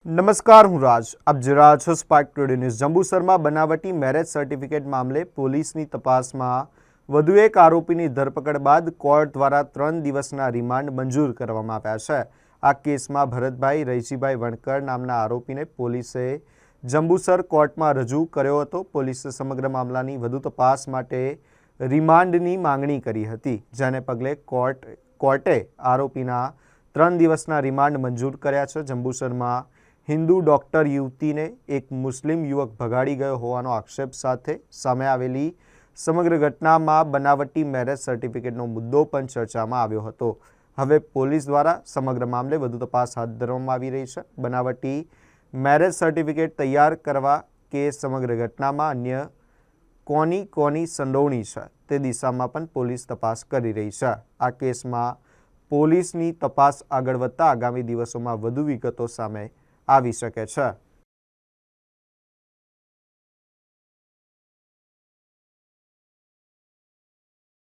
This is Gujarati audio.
નમસ્કાર, હું રાજ. આપ જોઈ રહ્યા છો સ્પાર્ક ટુડે ન્યૂઝ. જંબુસરમાં બનાવટી મેરેજ સર્ટિફિકેટ મામલે પોલીસની તપાસમાં વધુ એક આરોપીની ધરપકડ બાદ કોર્ટ દ્વારા 3 દિવસના રિમાન્ડ મંજૂર કરવામાં આવ્યા છે. આ કેસમાં ભરતભાઈ રૈજીભાઈ વણકર નામના આરોપીને પોલીસે જંબુસર કોર્ટમાં રજૂ કર્યો હતો. પોલીસે સમગ્ર મામલાની વધુ તપાસ માટે રિમાન્ડની માંગણી કરી હતી, જેને પગલે કોર્ટે આરોપીના 3 દિવસના રિમાન્ડ મંજૂર કર્યા છે. જંબુસરમાં હિન્દુ ડૉક્ટર યુવતીને એક મુસ્લિમ યુવક ભગાડી ગયો હોવાનો આક્ષેપ સાથે સામે આવેલી સમગ્ર ઘટનામાં બનાવટી મેરેજ સર્ટિફિકેટનો મુદ્દો પણ ચર્ચામાં આવ્યો હતો. હવે પોલીસ દ્વારા સમગ્ર મામલે વધુ તપાસ હાથ ધરવામાં આવી રહી છે. બનાવટી મેરેજ સર્ટિફિકેટ તૈયાર કરવા કે સમગ્ર ઘટનામાં અન્ય કોની સંડોવણી છે તે દિશામાં પણ પોલીસ તપાસ કરી રહી છે. આ કેસમાં પોલીસની તપાસ આગળ વધતા આગામી દિવસોમાં વધુ વિગતો સામે આવી શકે છે.